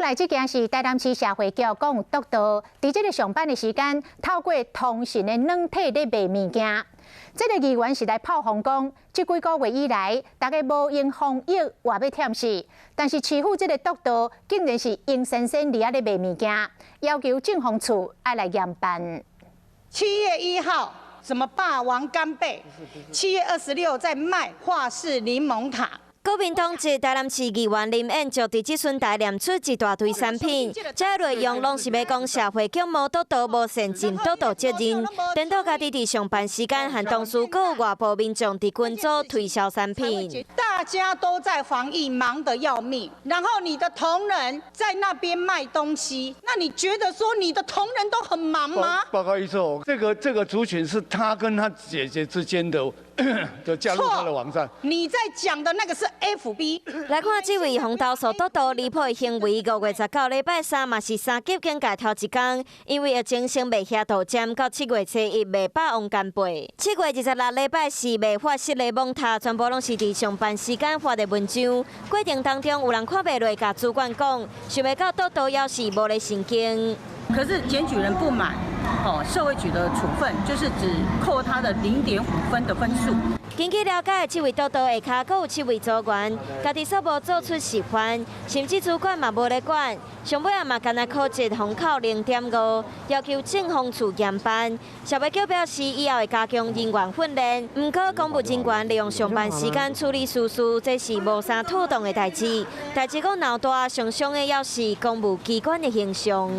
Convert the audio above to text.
来，这件是台南市社会局讲有督导，伫这个上班的时间，透过通讯的软体咧卖物件。这个议员是来炮轰讲，这几个月以来，大家无用防疫，活要忝死。但是市府这个督导，竟然是硬生生伫遐咧卖物件，要求政风处要来严办。7月1号，什么霸王干贝？7月26在卖华氏柠檬塔。 国民党籍台南市议员林燕就伫即阵台念出一大堆产品，这内容拢是要讲社会局无督导、无善尽督导责任，颠倒家己伫上班时间和同事，各有外部民众伫群组推销产品。大家都在防疫，忙得要命，然后你的同仁在那边卖东西，那你觉得说你的同仁都很忙吗？报告一说，这个族群是他跟他姐姐之间的。 就加入他的网站。你在讲的那个是 FB。来看这位红豆所督导离谱的行为，5月19礼拜3嘛是3级警戒头一天，因为疫情先卖下豆尖，到7月初1卖霸王干贝，7月26礼拜4卖法式的蒙塔，全部拢是伫上班时间发的文章。过程当中有人看袂落，甲主管讲，想袂到督导要是无咧神经。 可是检举人不满，社会局的处分就是只扣他的0.5分的分数。根据了解，这位督导下骹阁有7位组员，家己所无做出示范，甚至主管嘛无咧管，上尾也嘛干那考一封考0.5，要求政风处严办。社会局表示，以后会加强人员训练，不过公务人员利用上班时间处理私事，这是无啥妥当的代志。代志讲闹大，上伤的要是公务机关的形象。